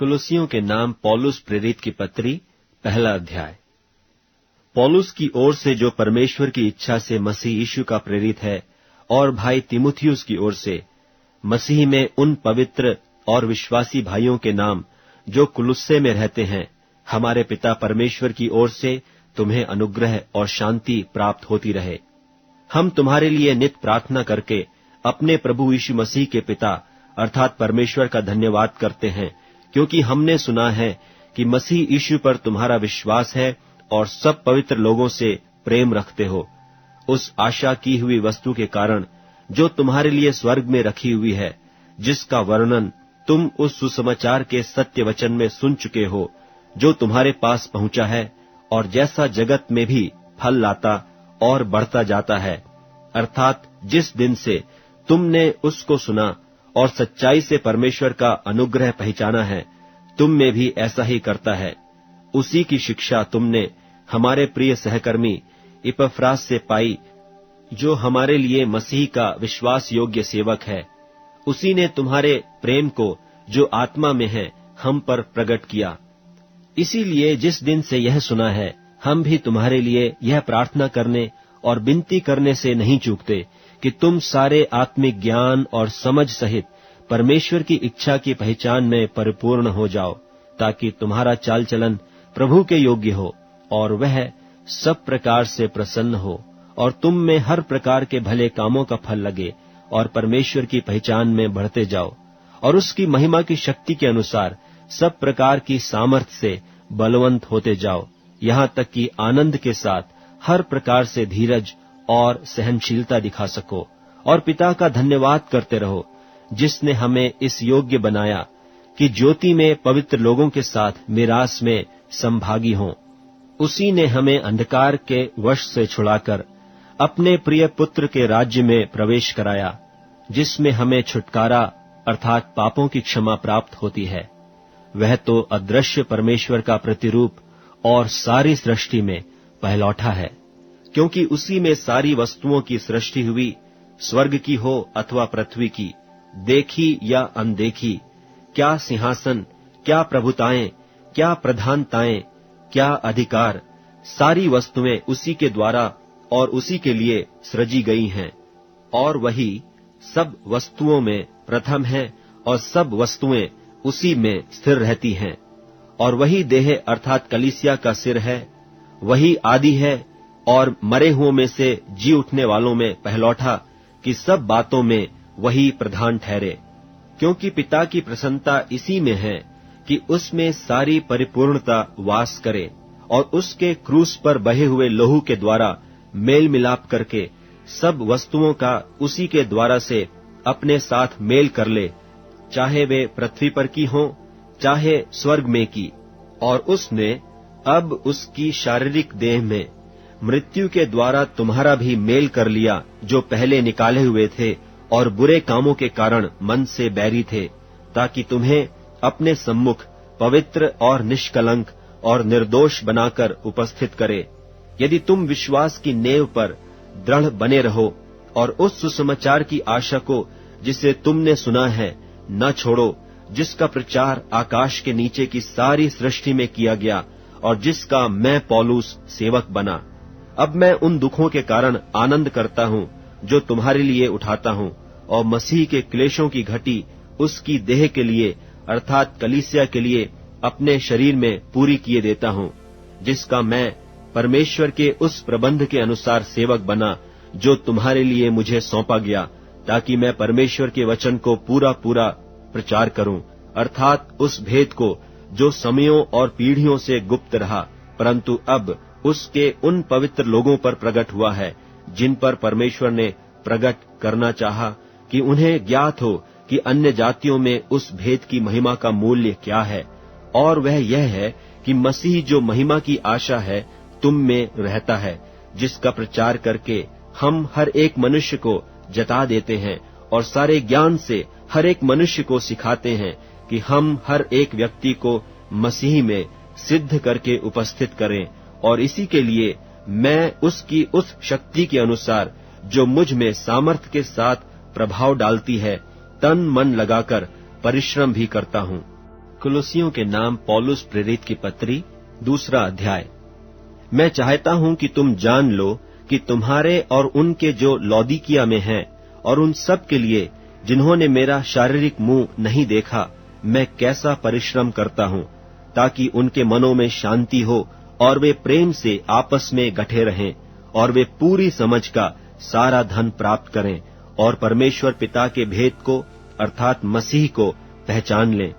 कुलुसियों के नाम पौलुस प्रेरित की पत्री, पहला अध्याय। पौलुस की ओर से, जो परमेश्वर की इच्छा से मसीह यीशु का प्रेरित है, और भाई तीमुथियुस की ओर से, मसीह में उन पवित्र और विश्वासी भाइयों के नाम जो कुलुस्से में रहते हैं, हमारे पिता परमेश्वर की ओर से तुम्हें अनुग्रह और शांति प्राप्त होती रहे। हम तुम्हारे लिए नित प्रार्थना करके अपने प्रभु यीशु मसीह के पिता अर्थात परमेश्वर का धन्यवाद करते हैं, क्योंकि हमने सुना है कि मसीह यीशु पर तुम्हारा विश्वास है और सब पवित्र लोगों से प्रेम रखते हो, उस आशा की हुई वस्तु के कारण जो तुम्हारे लिए स्वर्ग में रखी हुई है, जिसका वर्णन तुम उस सुसमाचार के सत्य वचन में सुन चुके हो, जो तुम्हारे पास पहुंचा है और जैसा जगत में भी फल लाता और बढ़ता जाता है, अर्थात जिस दिन से तुमने उसको सुना और सच्चाई से परमेश्वर का अनुग्रह पहचाना है, तुम में भी ऐसा ही करता है। उसी की शिक्षा तुमने हमारे प्रिय सहकर्मी इपफ्रास से पाई, जो हमारे लिए मसीह का विश्वास योग्य सेवक है। उसी ने तुम्हारे प्रेम को, जो आत्मा में है, हम पर प्रकट किया। इसीलिए जिस दिन से यह सुना है, हम भी तुम्हारे लिए यह प्रार्थना करने और विनती करने से नहीं चूकते कि तुम सारे आत्मिक ज्ञान और समझ सहित परमेश्वर की इच्छा की पहचान में परिपूर्ण हो जाओ, ताकि तुम्हारा चाल चलन प्रभु के योग्य हो और वह सब प्रकार से प्रसन्न हो, और तुम में हर प्रकार के भले कामों का फल लगे और परमेश्वर की पहचान में बढ़ते जाओ, और उसकी महिमा की शक्ति के अनुसार सब प्रकार की सामर्थ्य से बलवंत होते जाओ, यहाँ तक कि आनंद के साथ हर प्रकार से धीरज और सहनशीलता दिखा सको, और पिता का धन्यवाद करते रहो, जिसने हमें इस योग्य बनाया कि ज्योति में पवित्र लोगों के साथ मिरास में संभागी हों। उसी ने हमें अंधकार के वश से छुड़ाकर अपने प्रिय पुत्र के राज्य में प्रवेश कराया, जिसमें हमें छुटकारा अर्थात पापों की क्षमा प्राप्त होती है। वह तो अदृश्य परमेश्वर का प्रतिरूप और सारी सृष्टि में पहलौठा है, क्योंकि उसी में सारी वस्तुओं की सृष्टि हुई, स्वर्ग की हो अथवा पृथ्वी की, देखी या अनदेखी, क्या सिंहासन, क्या प्रभुताएं, क्या प्रधानताएं, क्या अधिकार, सारी वस्तुएं उसी के द्वारा और उसी के लिए सृजी गई हैं। और वही सब वस्तुओं में प्रथम है और सब वस्तुएं उसी में स्थिर रहती हैं। और वही देह अर्थात कलीसिया का सिर है, वही आदि है और मरे हुओं में से जी उठने वालों में पहलौठा, कि सब बातों में वही प्रधान ठहरे। क्योंकि पिता की प्रसन्नता इसी में है कि उसमें सारी परिपूर्णता वास करे, और उसके क्रूस पर बहे हुए लहू के द्वारा मेल मिलाप करके सब वस्तुओं का उसी के द्वारा से अपने साथ मेल कर ले, चाहे वे पृथ्वी पर की हों, चाहे स्वर्ग में की। और उसने अब उसकी शारीरिक देह में मृत्यु के द्वारा तुम्हारा भी मेल कर लिया, जो पहले निकाले हुए थे और बुरे कामों के कारण मन से बैरी थे, ताकि तुम्हें अपने सम्मुख पवित्र और निष्कलंक और निर्दोष बनाकर उपस्थित करे। यदि तुम विश्वास की नेव पर दृढ़ बने रहो और उस सुसमाचार की आशा को, जिसे तुमने सुना है, न छोड़ो, जिसका प्रचार आकाश के नीचे की सारी सृष्टि में किया गया और जिसका मैं पौलुस सेवक बना। अब मैं उन दुखों के कारण आनंद करता हूँ जो तुम्हारे लिए उठाता हूँ, और मसीह के क्लेशों की घटी उसकी देह के लिए अर्थात कलीसिया के लिए अपने शरीर में पूरी किए देता हूँ, जिसका मैं परमेश्वर के उस प्रबंध के अनुसार सेवक बना, जो तुम्हारे लिए मुझे सौंपा गया, ताकि मैं परमेश्वर के वचन को पूरा पूरा प्रचार करूं, अर्थात उस भेद को जो समयों और पीढ़ियों से गुप्त रहा, परंतु अब उसके उन पवित्र लोगों पर प्रकट हुआ है, जिन पर परमेश्वर ने प्रकट करना चाहा, कि उन्हें ज्ञात हो कि अन्य जातियों में उस भेद की महिमा का मूल्य क्या है। और वह यह है कि मसीह जो महिमा की आशा है तुम में रहता है, जिसका प्रचार करके हम हर एक मनुष्य को जता देते हैं और सारे ज्ञान से हर एक मनुष्य को सिखाते हैं, कि हम हर एक व्यक्ति को मसीह में सिद्ध करके उपस्थित करें। और इसी के लिए मैं उसकी उस शक्ति के अनुसार, जो मुझ में सामर्थ्य के साथ प्रभाव डालती है, तन मन लगाकर परिश्रम भी करता हूँ। कुलुसियों के नाम पौलुस प्रेरित की पत्री, 2 अध्याय। मैं चाहता हूं कि तुम जान लो कि तुम्हारे और उनके जो लौदीकिया में हैं और उन सब के लिए जिन्होंने मेरा शारीरिक मुंह नहीं देखा, मैं कैसा परिश्रम करता हूं, ताकि उनके मनों में शांति हो और वे प्रेम से आपस में गठे रहें और वे पूरी समझ का सारा धन प्राप्त करें और परमेश्वर पिता के भेद को अर्थात मसीह को पहचान लें,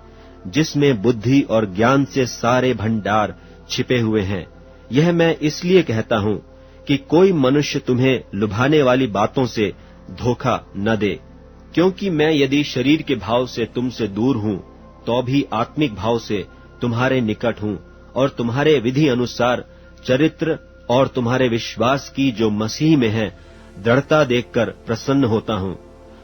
जिसमें बुद्धि और ज्ञान से सारे भंडार छिपे हुए हैं। यह मैं इसलिए कहता हूं कि कोई मनुष्य तुम्हें लुभाने वाली बातों से धोखा न दे, क्योंकि मैं यदि शरीर के भाव से तुमसे दूर हूं, तो भी आत्मिक भाव से तुम्हारे निकट हूं और तुम्हारे विधि अनुसार चरित्र और तुम्हारे विश्वास की जो मसीह में है दृढ़ता देखकर प्रसन्न होता हूं।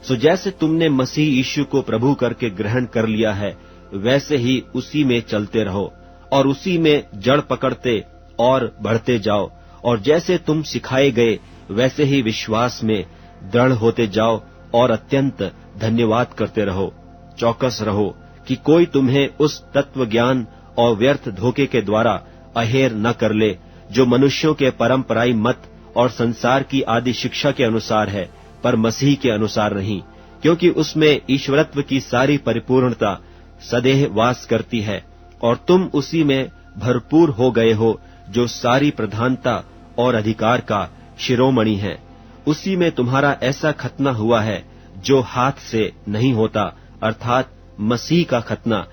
सो जैसे तुमने मसीह यीशु को प्रभु करके ग्रहण कर लिया है, वैसे ही उसी में चलते रहो और उसी में जड़ पकड़ते और बढ़ते जाओ, और जैसे तुम सिखाए गए वैसे ही विश्वास में दृढ़ होते जाओ और अत्यंत धन्यवाद करते रहो। चौकस रहो कि कोई तुम्हें उस तत्व ज्ञान और व्यर्थ धोखे के द्वारा अहेर न कर ले, जो मनुष्यों के परंपराई मत और संसार की आदि शिक्षा के अनुसार है, पर मसीह के अनुसार नहीं, क्योंकि उसमें ईश्वरत्व की सारी परिपूर्णता सदैव वास करती है और तुम उसी में भरपूर हो गए हो, जो सारी प्रधानता और अधिकार का शिरोमणि है। उसी में तुम्हारा ऐसा खतना हुआ है जो हाथ से नहीं होता, अर्थात मसीह का खतना,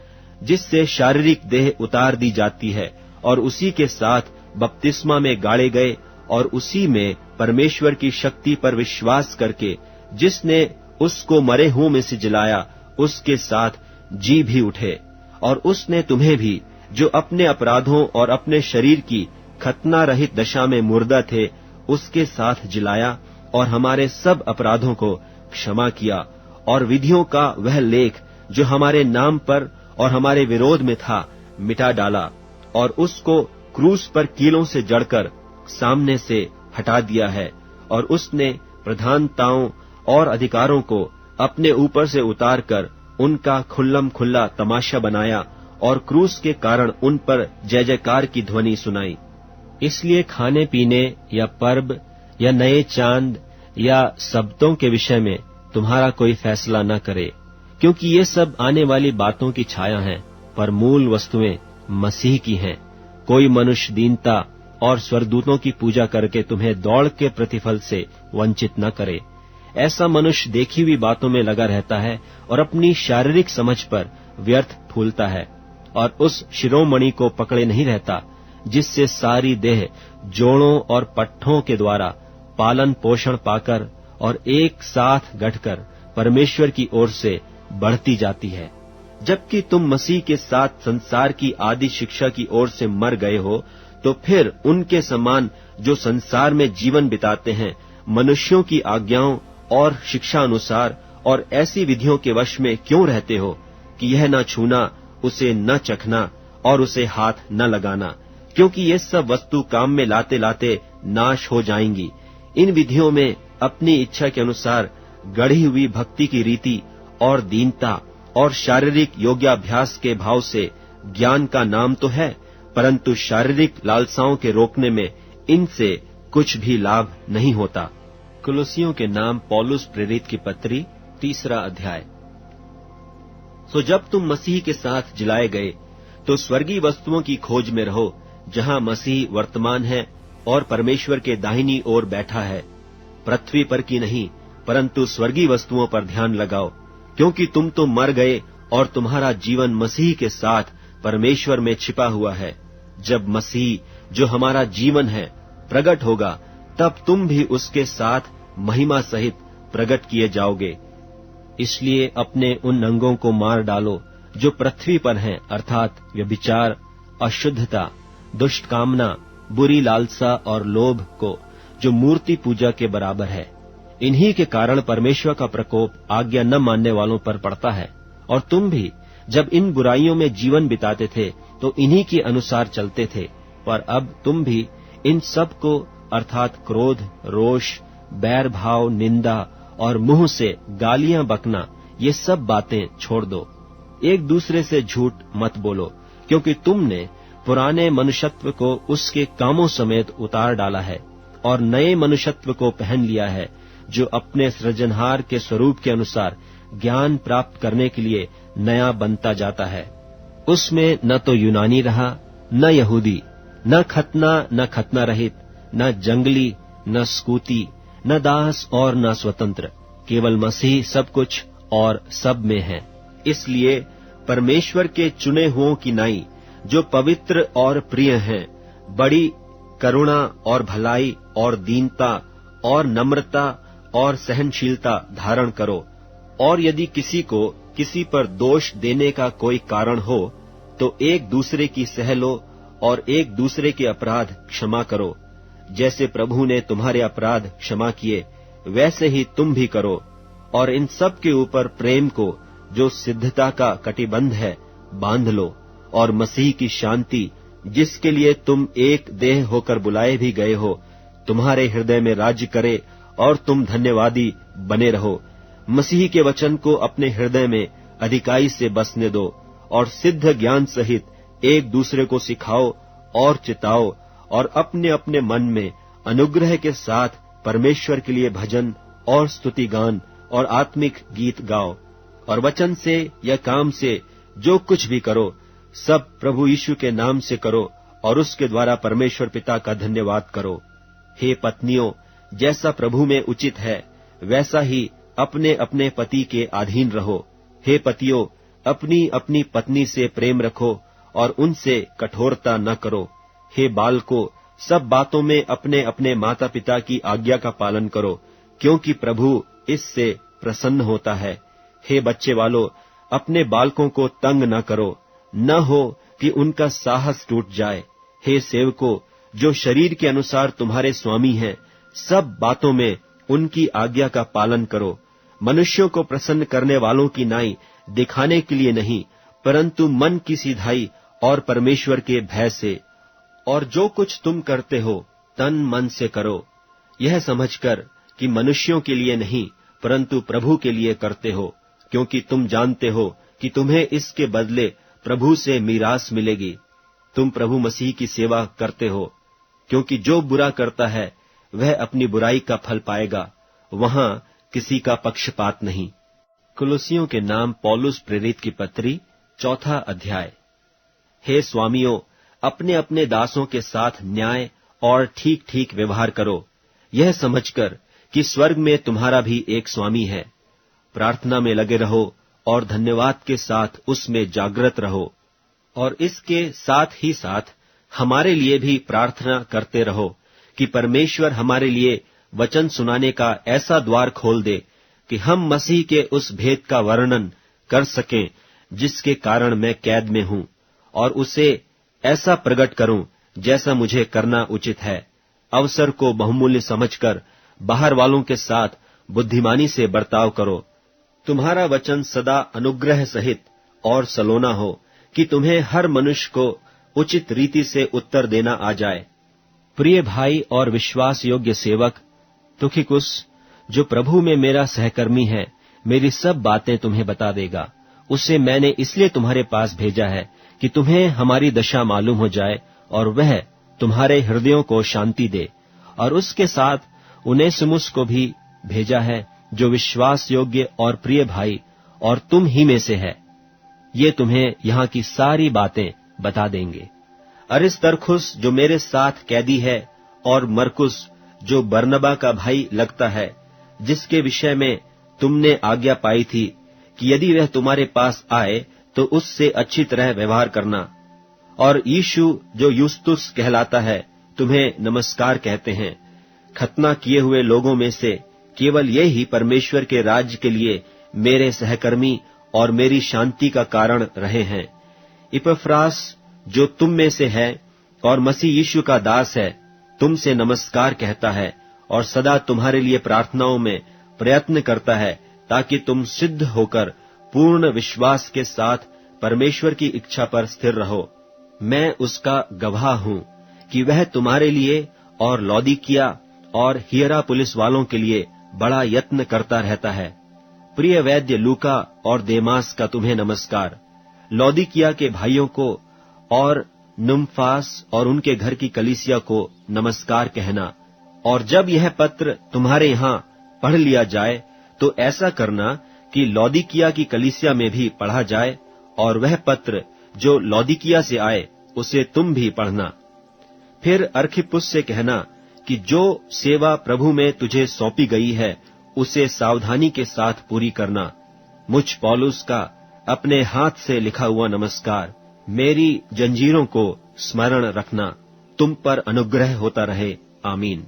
जिससे शारीरिक देह उतार दी जाती है, और उसी के साथ बपतिस्मा में गाड़े गए और उसी में परमेश्वर की शक्ति पर विश्वास करके जिसने उसको मरे हुओं में से जिलाया, उसके साथ जी भी उठे। और उसने तुम्हें भी, जो अपने अपराधों और अपने शरीर की खतना रहित दशा में मुर्दा थे, उसके साथ जिलाया और हमारे सब अपराधों को क्षमा किया, और विधियों का वह लेख जो हमारे नाम पर और हमारे विरोध में था, मिटा डाला, और उसको क्रूस पर कीलों से जड़कर सामने से हटा दिया है। और उसने प्रधानताओं और अधिकारों को अपने ऊपर से उतारकर उनका खुल्लम खुल्ला तमाशा बनाया और क्रूस के कारण उन पर जय जयकार की ध्वनि सुनाई। इसलिए खाने पीने या पर्व या नए चांद या सब्तों के विषय में तुम्हारा कोई फैसला न करे, क्योंकि ये सब आने वाली बातों की छाया हैं, पर मूल वस्तुएं मसीह की हैं। कोई मनुष्य दीनता और स्वर्गदूतों की पूजा करके तुम्हें दौड़ के प्रतिफल से वंचित न करे। ऐसा मनुष्य देखी हुई बातों में लगा रहता है और अपनी शारीरिक समझ पर व्यर्थ फूलता है, और उस शिरोमणि को पकड़े नहीं रहता, जिससे सारी देह जोड़ों और पट्ठों के द्वारा पालन पोषण पाकर और एक साथ गढ़कर परमेश्वर की ओर से बढ़ती जाती है। जबकि तुम मसीह के साथ संसार की आदि शिक्षा की ओर से मर गए हो, तो फिर उनके समान जो संसार में जीवन बिताते हैं, मनुष्यों की आज्ञाओं और शिक्षा अनुसार और ऐसी विधियों के वश में क्यों रहते हो कि यह न छूना, उसे न चखना और उसे हाथ न लगाना, क्योंकि ये सब वस्तु काम में लाते लाते नाश हो जाएंगी। इन विधियों में अपनी इच्छा के अनुसार गढ़ी हुई भक्ति की रीति और दीनता और शारीरिक योग्याभ्यास के भाव से ज्ञान का नाम तो है, परंतु शारीरिक लालसाओं के रोकने में इनसे कुछ भी लाभ नहीं होता। कुलुसियों के नाम पौलुस प्रेरित की पत्री, 3 अध्याय। सो जब तुम मसीह के साथ जिलाए गए, तो स्वर्गीय वस्तुओं की खोज में रहो, जहां मसीह वर्तमान है और परमेश्वर के दाहिनी ओर बैठा है। पृथ्वी पर की नहीं, परंतु स्वर्गीय वस्तुओं पर ध्यान लगाओ, क्योंकि तुम तो मर गए और तुम्हारा जीवन मसीह के साथ परमेश्वर में छिपा हुआ है। जब मसीह, जो हमारा जीवन है, प्रकट होगा, तब तुम भी उसके साथ महिमा सहित प्रकट किए जाओगे। इसलिए अपने उन अंगों को मार डालो जो पृथ्वी पर हैं, अर्थात व्यभिचार, अशुद्धता, दुष्ट कामना, बुरी लालसा और लोभ को, जो मूर्ति पूजा के बराबर है। इन्हीं के कारण परमेश्वर का प्रकोप आज्ञा न मानने वालों पर पड़ता है। और तुम भी जब इन बुराइयों में जीवन बिताते थे, तो इन्हीं के अनुसार चलते थे, पर अब तुम भी इन सब को, अर्थात क्रोध, रोष, बैर भाव, निंदा और मुंह से गालियां बकना, ये सब बातें छोड़ दो। एक दूसरे से झूठ मत बोलो, क्योंकि तुमने पुराने मनुष्यत्व को उसके कामों समेत उतार डाला है और नए मनुष्यत्व को पहन लिया है, जो अपने सृजनहार के स्वरूप के अनुसार ज्ञान प्राप्त करने के लिए नया बनता जाता है। उसमें न तो यूनानी रहा, न यहूदी, न खतना रहित, न जंगली, न स्कूती, न दास और न स्वतंत्र, केवल मसीह सब कुछ और सब में है। इसलिए परमेश्वर के चुने हुओं की नाई, जो पवित्र और प्रिय हैं, बड़ी करुणा और भलाई और दीनता और नम्रता और सहनशीलता धारण करो। और यदि किसी को किसी पर दोष देने का कोई कारण हो, तो एक दूसरे की सह लो और एक दूसरे के अपराध क्षमा करो। जैसे प्रभु ने तुम्हारे अपराध क्षमा किए, वैसे ही तुम भी करो। और इन सब के ऊपर प्रेम को, जो सिद्धता का कटिबंध है, बांध लो। और मसीह की शांति, जिसके लिए तुम एक देह होकर बुलाए भी गए हो, तुम्हारे हृदय में राज्य करे और तुम धन्यवादी बने रहो। मसीह के वचन को अपने हृदय में अधिकाई से बसने दो और सिद्ध ज्ञान सहित एक दूसरे को सिखाओ और चिताओ, और अपने अपने मन में अनुग्रह के साथ परमेश्वर के लिए भजन और स्तुति गान और आत्मिक गीत गाओ। और वचन से या काम से जो कुछ भी करो, सब प्रभु यीशु के नाम से करो और उसके द्वारा परमेश्वर पिता का धन्यवाद करो। हे पत्नियों, जैसा प्रभु में उचित है, वैसा ही अपने अपने पति के अधीन रहो। हे पतियों, अपनी अपनी पत्नी से प्रेम रखो और उनसे कठोरता न करो। हे बालकों, सब बातों में अपने अपने माता पिता की आज्ञा का पालन करो, क्योंकि प्रभु इससे प्रसन्न होता है। हे बच्चे वालों, अपने बालकों को तंग न करो, न हो कि उनका साहस टूट जाए। हे सेवकों, जो शरीर के अनुसार तुम्हारे स्वामी हैं, सब बातों में उनकी आज्ञा का पालन करो, मनुष्यों को प्रसन्न करने वालों की नाई दिखाने के लिए नहीं, परंतु मन की सीधाई और परमेश्वर के भय से। और जो कुछ तुम करते हो, तन मन से करो, यह समझकर कि मनुष्यों के लिए नहीं, परंतु प्रभु के लिए करते हो, क्योंकि तुम जानते हो कि तुम्हें इसके बदले प्रभु से मीरास मिलेगी। तुम प्रभु मसीह की सेवा करते हो, क्योंकि जो बुरा करता है वह अपनी बुराई का फल पाएगा, वहां किसी का पक्षपात नहीं। कुलुसियों के नाम पौलुस प्रेरित की पत्री, 4 अध्याय। हे स्वामियों, अपने अपने दासों के साथ न्याय और ठीक ठीक व्यवहार करो, यह समझकर कि स्वर्ग में तुम्हारा भी एक स्वामी है। प्रार्थना में लगे रहो और धन्यवाद के साथ उसमें जागृत रहो, और इसके साथ ही साथ हमारे लिए भी प्रार्थना करते रहो कि परमेश्वर हमारे लिए वचन सुनाने का ऐसा द्वार खोल दे कि हम मसीह के उस भेद का वर्णन कर सकें जिसके कारण मैं कैद में हूं, और उसे ऐसा प्रकट करूं जैसा मुझे करना उचित है। अवसर को बहुमूल्य समझकर बाहर वालों के साथ बुद्धिमानी से बर्ताव करो। तुम्हारा वचन सदा अनुग्रह सहित और सलोना हो, कि तुम्हें हर मनुष्य को उचित रीति से उत्तर देना आ जाए। प्रिय भाई और विश्वास योग्य सेवक तुखिकुस, जो प्रभु में मेरा सहकर्मी है, मेरी सब बातें तुम्हें बता देगा। उसे मैंने इसलिए तुम्हारे पास भेजा है कि तुम्हें हमारी दशा मालूम हो जाए और वह तुम्हारे हृदयों को शांति दे। और उसके साथ उनेसिमुस को भी भेजा है, जो विश्वास योग्य और प्रिय भाई और तुम ही में से है। ये तुम्हें यहाँ की सारी बातें बता देंगे। अरिस्तर्खुस, जो मेरे साथ कैदी है, और मरकुस, जो बरनबा का भाई लगता है, जिसके विषय में तुमने आज्ञा पाई थी कि यदि वह तुम्हारे पास आए तो उससे अच्छी तरह व्यवहार करना। और यीशु, जो यूस्तुस कहलाता है, तुम्हें नमस्कार कहते हैं। खतना किए हुए लोगों में से केवल ये ही परमेश्वर के राज्य के लिए मेरे सहकर्मी और मेरी शांति का कारण रहे हैं। इपफ्रास, जो तुम में से है और मसीह यीशु का दास है, तुमसे नमस्कार कहता है और सदा तुम्हारे लिए प्रार्थनाओं में प्रयत्न करता है, ताकि तुम सिद्ध होकर पूर्ण विश्वास के साथ परमेश्वर की इच्छा पर स्थिर रहो। मैं उसका गवाह हूं कि वह तुम्हारे लिए और लौदीकिया और हियरापुलिस वालों के लिए बड़ा यत्न करता रहता है। प्रिय वैद्य लूका और देमास का तुम्हें नमस्कार। लौदीकिया के भाइयों को और नुम्फास और उनके घर की कलीसिया को नमस्कार कहना। और जब यह पत्र तुम्हारे यहाँ पढ़ लिया जाए तो ऐसा करना कि लौदीकिया की कलीसिया में भी पढ़ा जाए, और वह पत्र जो लौदीकिया से आए उसे तुम भी पढ़ना। फिर अर्खिप्पुस से कहना कि जो सेवा प्रभु में तुझे सौंपी गई है उसे सावधानी के साथ पूरी करना। मुझ पौलुस का अपने हाथ से लिखा हुआ नमस्कार। मेरी जंजीरों को स्मरण रखना। तुम पर अनुग्रह होता रहे। आमीन।